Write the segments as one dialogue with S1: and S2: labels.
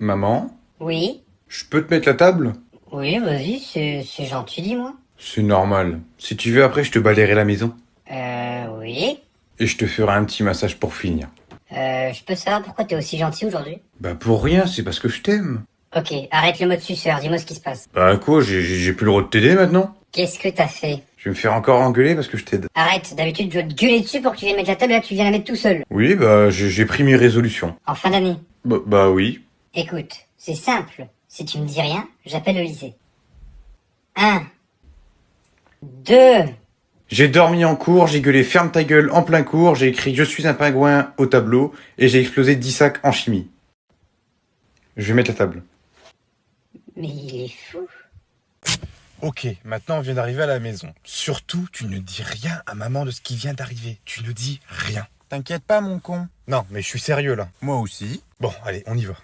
S1: Maman,
S2: Oui,
S1: je peux te mettre la table?
S2: oui, vas-y, c'est gentil, dis-moi.
S1: C'est normal. Si tu veux, après, je te balayerai la maison.
S2: Oui.
S1: Et je te ferai un petit massage pour finir.
S2: Je peux savoir pourquoi t'es aussi gentil aujourd'hui?
S1: Bah pour rien, c'est parce que je t'aime.
S2: Ok, arrête le mode suceur, dis-moi ce qui se passe.
S1: Bah quoi, j'ai plus le droit de t'aider maintenant?
S2: Qu'est-ce que t'as fait?
S1: Je vais me faire encore engueuler parce que je t'aide.
S2: Arrête, d'habitude je dois te gueuler dessus pour que tu viennes mettre la table, et là tu viens la mettre tout seul.
S1: Oui, bah j'ai pris mes résolutions.
S2: En fin d'année.
S1: Bah oui.
S2: Écoute, c'est simple. Si tu me dis rien, j'appelle le lycée. 1, 2.
S1: J'ai dormi en cours, j'ai gueulé ferme ta gueule en plein cours, j'ai écrit je suis un pingouin au tableau et j'ai explosé 10 sacs en chimie. Je vais mettre la table.
S2: Mais il est fou.
S1: Ok, maintenant on vient d'arriver à la maison. Surtout, tu ne dis rien à maman de ce qui vient d'arriver. Tu ne dis rien. T'inquiète pas, mon con. Non, mais je suis sérieux là. Moi aussi. Bon, allez, on y va.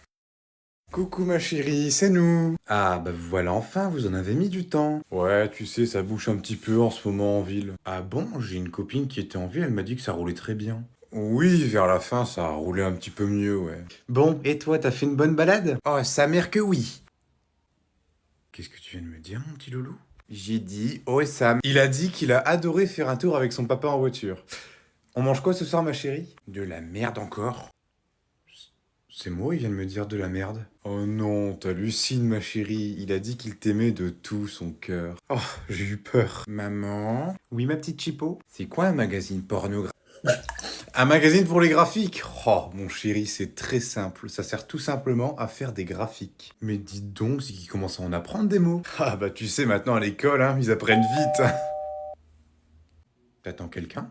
S1: Coucou ma chérie, c'est nous. Ah, bah voilà, enfin, vous en avez mis du temps. Ouais, tu sais, ça bouge un petit peu en ce moment en ville. Ah bon, j'ai une copine qui était en ville, elle m'a dit que ça roulait très bien. Oui, vers la fin, ça a roulé un petit peu mieux, ouais. Bon, et toi, t'as fait une bonne balade? Oh, sa mère que oui. Qu'est-ce que tu viens de me dire, mon petit loulou? J'ai dit, oh et Sam. Il a dit qu'il a adoré faire un tour avec son papa en voiture. On mange quoi ce soir, ma chérie? De la merde encore? C'est moi, il vient de me dire de la merde. Oh non, t'hallucines, ma chérie. Il a dit qu'il t'aimait de tout son cœur. Oh, j'ai eu peur. Maman? Oui, ma petite Chipo? C'est quoi un magazine pornographique? Un magazine pour les graphiques? Oh, mon chéri, c'est très simple. Ça sert tout simplement à faire des graphiques. Mais dites donc, c'est qu'ils commencent à en apprendre des mots. Ah bah tu sais, maintenant à l'école, hein, ils apprennent vite. T'attends quelqu'un?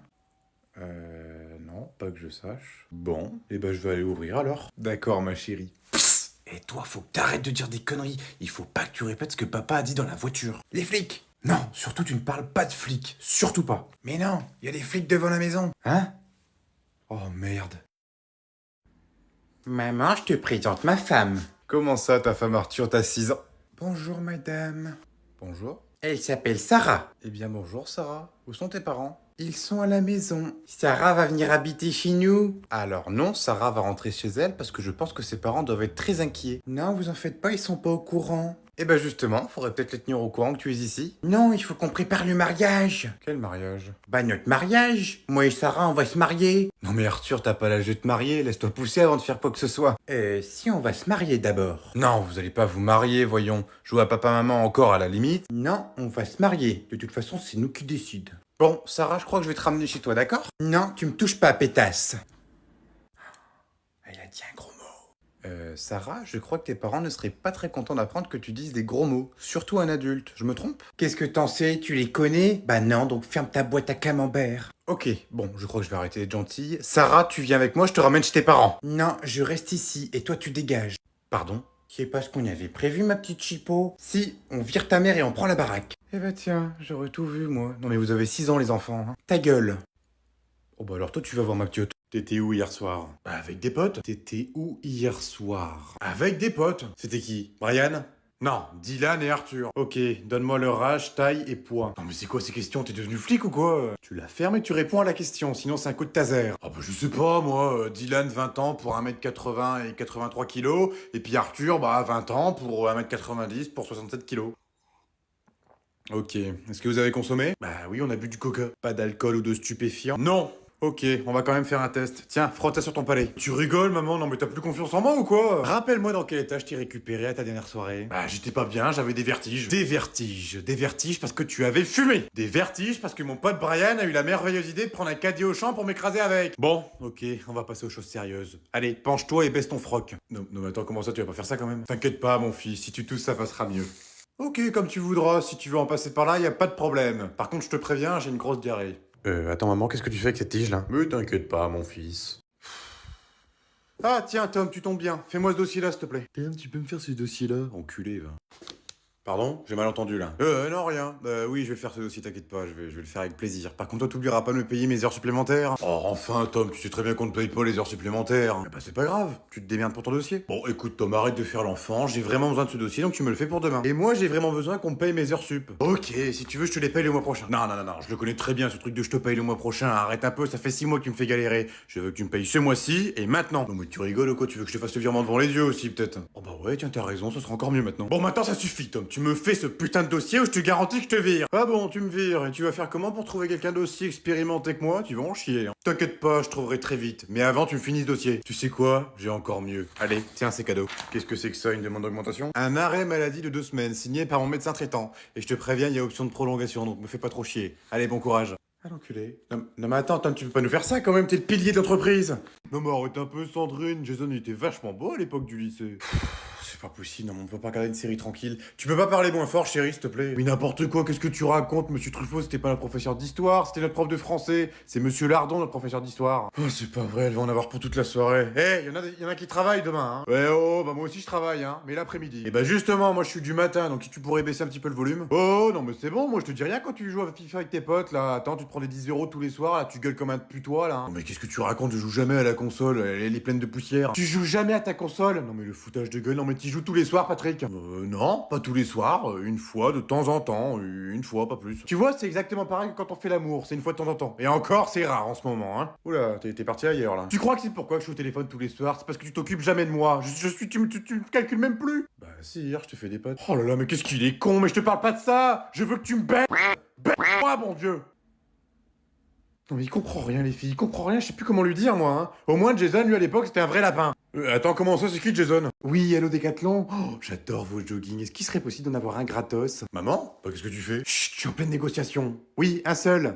S1: Non, pas que je sache. Bon, et ben je vais aller ouvrir alors. D'accord, ma chérie. Psst. Et toi, faut que t'arrêtes de dire des conneries. Il faut pas que tu répètes ce que papa a dit dans la voiture. Les flics! Non, surtout tu ne parles pas de flics. Surtout pas. Mais non, il y a des flics devant la maison. Hein? Oh merde. Maman, je te présente ma femme. Comment ça, ta femme Arthur, t'as 6 ans? Bonjour, madame. Bonjour. Elle s'appelle Sarah. Eh bien, bonjour, Sarah. Où sont tes parents? Ils sont à la maison. Sarah va venir habiter chez nous. Alors non, Sarah va rentrer chez elle parce que je pense que ses parents doivent être très inquiets. Non, vous en faites pas, ils sont pas au courant. Eh ben justement, faudrait peut-être les tenir au courant que tu es ici. Non, il faut qu'on prépare le mariage. Quel mariage? Bah notre mariage. Moi et Sarah, on va se marier. Non mais Arthur, t'as pas l'âge de te marier, laisse-toi pousser avant de faire quoi que ce soit. Si on va se marier d'abord. Non, vous allez pas vous marier, voyons. Jouer à papa-maman encore à la limite. Non, on va se marier. De toute façon, c'est nous qui décident. Bon, Sarah, je crois que je vais te ramener chez toi, d'accord? Non, tu me touches pas, pétasse. Elle a dit un gros mot. Sarah, je crois que tes parents ne seraient pas très contents d'apprendre que tu dises des gros mots, surtout à un adulte. Je me trompe? Qu'est-ce que t'en sais? Tu les connais? Bah non, donc ferme ta boîte à camembert. Ok, bon, je crois que je vais arrêter d'être gentille. Sarah, tu viens avec moi, je te ramène chez tes parents. Non, je reste ici, et toi tu dégages. Pardon? C'est pas ce qu'on avait prévu, ma petite Chipo. Si, on vire ta mère et on prend la baraque. Eh bah tiens, j'aurais tout vu, moi. Non mais vous avez 6 ans, les enfants. Hein. Ta gueule. Oh bah alors toi, tu vas voir ma petite. T'étais où hier soir? Bah avec des potes. T'étais où hier soir? Avec des potes. C'était qui? Brian? Non, Dylan et Arthur. Ok, donne-moi leur âge, taille et poids. Non mais c'est quoi ces questions? T'es devenu flic ou quoi? Tu la fermes et tu réponds à la question, sinon c'est un coup de taser. Ah bah je sais pas moi, Dylan 20 ans pour 1m80 et 83 kilos, et puis Arthur bah 20 ans pour 1m90 pour 67 kilos. Ok, est-ce que vous avez consommé? Bah oui, on a bu du coca. Pas d'alcool ou de stupéfiants? Non. Ok, on va quand même faire un test. Tiens, frotte sur ton palais. Tu rigoles, maman? Non mais t'as plus confiance en moi ou quoi? Rappelle-moi dans quel état je t'ai récupéré à ta dernière soirée. Bah j'étais pas bien, j'avais des vertiges. Des vertiges. Des vertiges parce que tu avais fumé. Des vertiges parce que mon pote Brian a eu la merveilleuse idée de prendre un caddie au champ pour m'écraser avec. Bon, ok, on va passer aux choses sérieuses. Allez, penche-toi et baisse ton froc. Non, non mais attends, comment ça tu vas pas faire ça quand même? T'inquiète pas mon fils, si tu tousses ça passera mieux. Ok, comme tu voudras, si tu veux en passer par là, y a pas de problème. Par contre, je te préviens, j'ai une grosse diarrhée. Attends maman, qu'est-ce que tu fais avec cette tige là? Mais t'inquiète pas, mon fils. Ah tiens Tom, tu tombes bien. Fais-moi ce dossier-là, s'il te plaît. Tu peux me faire ce dossier-là, enculé, va. Pardon? J'ai mal entendu là. Non, rien. Oui, je vais faire ce dossier, t'inquiète pas, je vais le faire avec plaisir. Par contre, toi, t'oublieras pas de me payer mes heures supplémentaires. Oh, enfin, Tom, tu sais très bien qu'on ne paye pas les heures supplémentaires. Bah, c'est pas grave, tu te démerdes pour ton dossier. Bon, écoute, Tom, arrête de faire l'enfant, j'ai vraiment besoin de ce dossier, donc tu me le fais pour demain. Et moi, j'ai vraiment besoin qu'on me paye mes heures sup. Ok, si tu veux, je te les paye le mois prochain. Non, non, non, non, je le connais très bien, ce truc de je te paye le mois prochain. Arrête un peu, ça fait 6 mois que tu me fais galérer. Je veux que tu me payes ce mois-ci et maintenant. Non, mais tu rigoles ou quoi? Tu veux que je te fasse le virement devant les yeux aussi, peut-être? Oh, bah ouais, tiens, t'as raison, ce sera encore mieux maintenant. Bon, maintenant, ça suffit, Tom. Tu me fais ce putain de dossier ou je te garantis que je te vire. Ah bon, tu me vires. Et tu vas faire comment pour trouver quelqu'un d'aussi expérimenté que moi? Tu vas en chier. Hein. T'inquiète pas, je trouverai très vite. Mais avant, tu me finis ce dossier. Tu sais quoi? J'ai encore mieux. Allez, tiens, c'est cadeau. Qu'est-ce que c'est que ça, une demande d'augmentation? Un arrêt maladie de 2 semaines, signé par mon médecin traitant. Et je te préviens, il y a option de prolongation, donc me fais pas trop chier. Allez, bon courage. Ah l'enculé. Non mais attends, Tom, tu peux pas nous faire ça quand même, t'es le pilier de l'entreprise. Non mais arrête un peu, Sandrine. Jason il était vachement beau à l'époque du lycée. C'est pas possible, non, on peut pas regarder une série tranquille. Tu peux pas parler moins fort, chérie, s'il te plaît. Mais n'importe quoi, qu'est-ce que tu racontes? Monsieur Truffaut, c'était pas notre professeur d'histoire, c'était notre prof de français. C'est Monsieur Lardon, notre professeur d'histoire. Oh, c'est pas vrai, elle va en avoir pour toute la soirée. Eh, y en a qui travaillent demain, hein. Ouais, oh, bah moi aussi je travaille, hein, mais l'après-midi. Et bah justement, moi je suis du matin, donc si tu pourrais baisser un petit peu le volume. Oh, non, mais c'est bon, moi je te dis rien quand tu joues à FIFA avec tes potes, là. Attends, tu te prends des 10 euros tous les soirs, là, tu gueules comme un putois, là. Non, mais qu'est-ce que tu racontes? Je joue jamais à la console, elle est pleine de poussière. Tu joues jamais à ta console? Non, mais le foutage de gueule, non, mais tu joues tous les soirs, Patrick. Non, pas tous les soirs, une fois, de temps en temps, une fois, pas plus. Tu vois, c'est exactement pareil que quand on fait l'amour, c'est une fois de temps en temps. Et encore, c'est rare en ce moment, hein. Oula, t'es parti ailleurs, là. Tu crois que c'est pourquoi que je suis au téléphone tous les soirs? C'est parce que tu t'occupes jamais de moi. Tu me calcules même plus. Bah si, hier, je te fais des potes. Oh là là, mais qu'est-ce qu'il est con, mais je te parle pas de ça. Je veux que tu me baises. Baise-moi, mon Dieu. Non mais il comprend rien les filles, il comprend rien, je sais plus comment lui dire moi. Hein. Au moins Jason, lui à l'époque, c'était un vrai lapin. Attends, comment ça, c'est qui Jason? Oui, allô Décathlon. Oh, j'adore vos joggings. Est-ce qu'il serait possible d'en avoir un gratos? Maman? Bah qu'est-ce que tu fais? Chut, je suis en pleine négociation. Oui, un seul.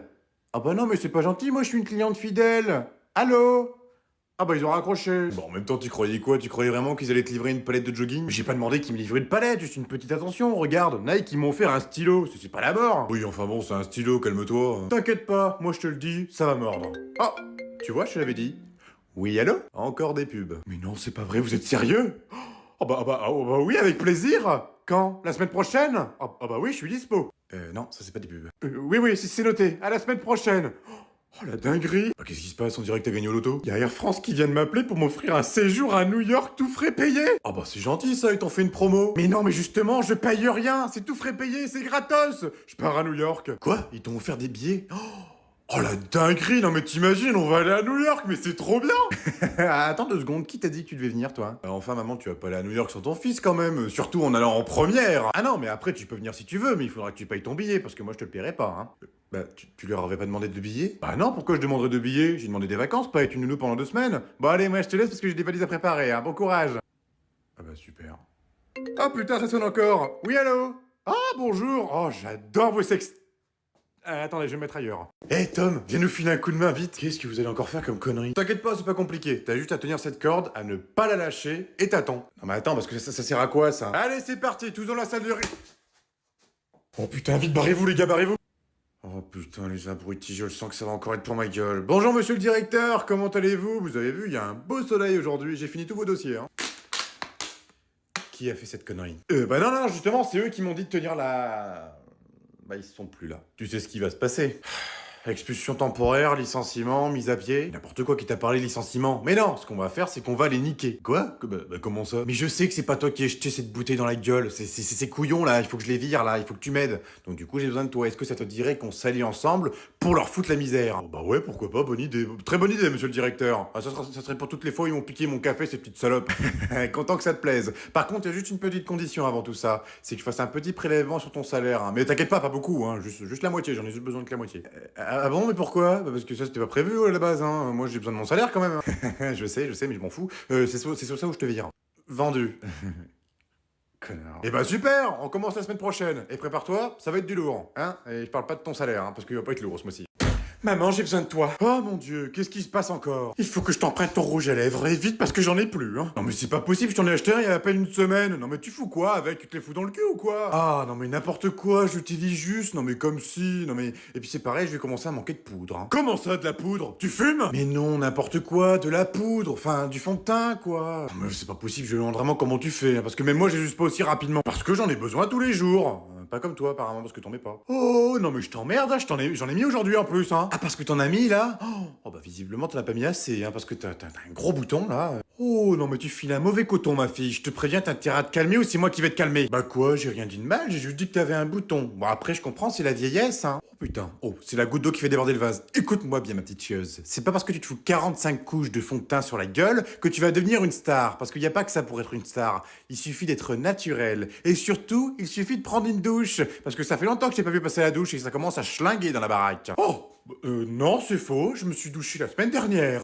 S1: Ah bah non, mais c'est pas gentil, moi je suis une cliente fidèle. Allô? Ah bah ils ont raccroché. Bon, en même temps, tu croyais quoi? Tu croyais vraiment qu'ils allaient te livrer une palette de jogging? J'ai pas demandé qu'ils me livrent une palette, juste une petite attention. Regarde, Nike, ils m'ont offert un stylo. C'est pas la mort. Oui, enfin bon, c'est un stylo, calme-toi. T'inquiète pas, moi je te le dis, ça va mordre. Oh, tu vois, je te l'avais dit. Oui, allô? Encore des pubs. Mais non, c'est pas vrai, vous êtes sérieux? Oh bah oui, avec plaisir. Quand? La semaine prochaine? Ah bah oui, je suis dispo. Non, ça c'est pas des pubs. Oui, c'est noté. À la semaine prochaine. Oh la dinguerie! Bah, qu'est-ce qui se passe? On dirait que t'as gagné au loto. Y a Air France qui vient de m'appeler pour m'offrir un séjour à New York tout frais payé! Ah bah c'est gentil ça, ils t'ont fait une promo! Mais non, mais justement, je paye rien! C'est tout frais payé, c'est gratos! Je pars à New York! Quoi? Ils t'ont offert des billets? Oh la dinguerie! Non mais t'imagines, on va aller à New York, mais c'est trop bien! Attends 2 secondes, qui t'a dit que tu devais venir toi? Enfin maman, tu vas pas aller à New York sans ton fils quand même, surtout en allant en première! Ah non, mais après tu peux venir si tu veux, mais il faudra que tu payes ton billet, parce que moi je te le paierai pas, hein. Bah, tu leur avais pas demandé de billets? Bah non, pourquoi je demanderais de billets? J'ai demandé des vacances, pas être une nounou pendant 2 semaines. Bon allez, moi je te laisse parce que j'ai des valises à préparer, hein. Bon courage! Ah bah super. Oh putain, ça sonne encore! Oui, allô? Ah bonjour! Oh, j'adore vos sex... attendez, je vais me mettre ailleurs. Hé Tom, viens nous filer un coup de main vite. Qu'est-ce que vous allez encore faire comme connerie? T'inquiète pas, c'est pas compliqué. T'as juste à tenir cette corde, à ne pas la lâcher, et t'attends. Non mais attends, parce que ça sert à quoi ça? Allez, c'est parti, tous dans la salle de Oh putain, vite, barrez-vous les gars, barrez-vous! Oh putain, les abrutis, je le sens que ça va encore être pour ma gueule. Bonjour monsieur le directeur, comment allez-vous? Vous avez vu, il y a un beau soleil aujourd'hui, j'ai fini tous vos dossiers. Hein. Qui a fait cette connerie? Bah non, justement, c'est eux qui m'ont dit de tenir la... Bah ils sont plus là. Tu sais ce qui va se passer. Expulsion temporaire, licenciement, mise à pied. N'importe quoi qui t'a parlé licenciement. Mais non, ce qu'on va faire, c'est qu'on va les niquer. Quoi? Comment ça? Mais je sais que c'est pas toi qui ai jeté cette bouteille dans la gueule. C'est ces couillons là, il faut que je les vire là, il faut que tu m'aides. Donc du coup, j'ai besoin de toi. Est-ce que ça te dirait qu'on s'allie ensemble pour leur foutre la misère? Oh, bah ouais, pourquoi pas, bonne idée. Très bonne idée, monsieur le directeur. Ah, ça serait pour toutes les fois où ils m'ont piqué mon café, ces petites salopes. Content que ça te plaise. Par contre, il y a juste une petite condition avant tout ça. C'est que je fasse un petit prélèvement sur ton salaire. Hein. Mais t'inquiète pas beaucoup, hein. Juste la moitié, j'en ai juste besoin que la moitié. Ah bon, mais pourquoi? Bah parce que ça c'était pas prévu à la base, hein. Moi j'ai besoin de mon salaire quand même. Je sais, mais je m'en fous. C'est sur ça où je te vire. Vendu. Connard. Eh bah super, on commence la semaine prochaine. Et prépare-toi, ça va être du lourd, hein. Et je parle pas de ton salaire, hein, parce qu'il va pas être lourd ce mois-ci. Maman, j'ai besoin de toi. Oh mon Dieu, qu'est-ce qui se passe encore? Il faut que je t'emprunte ton rouge à lèvres, et vite parce que j'en ai plus, hein. Non mais c'est pas possible, je t'en ai acheté un il y a à peine une semaine. Non mais tu fous quoi avec? Tu te les fous dans le cul ou quoi? Ah non mais n'importe quoi, j'utilise juste, non mais comme si, non mais... Et puis c'est pareil, je vais commencer à manquer de poudre, hein. Comment ça, de la poudre? Tu fumes? Mais non, n'importe quoi, de la poudre, enfin du fond de teint quoi. Non mais c'est pas possible, je me demande vraiment comment tu fais, hein, parce que même moi j'ai juste pas aussi rapidement. Parce que j'en ai besoin tous les jours. Pas comme toi apparemment, parce que t'en mets pas. Oh non mais je t'emmerde, hein, j'en ai mis aujourd'hui en plus, hein. Ah parce que t'en as mis là? Oh bah visiblement t'en as pas mis assez, hein, parce que t'as un gros bouton là. Oh non mais tu files un mauvais coton ma fille, je te préviens, t'as intérêt à te calmer ou c'est moi qui vais te calmer? Bah quoi, j'ai rien dit de mal, j'ai juste dit que t'avais un bouton. Bon après je comprends, c'est la vieillesse, hein. Oh putain, oh c'est la goutte d'eau qui fait déborder le vase. Écoute-moi bien ma petite chieuse, c'est pas parce que tu te fous 45 couches de fond de teint sur la gueule que tu vas devenir une star, parce qu'il y a pas que ça pour être une star. Il suffit d'être naturel. Et surtout, il suffit de prendre une douche, parce que ça fait longtemps que j'ai pas vu passer la douche et que ça commence à schlinguer dans la baraque. Oh non c'est faux, je me suis douché la semaine dernière.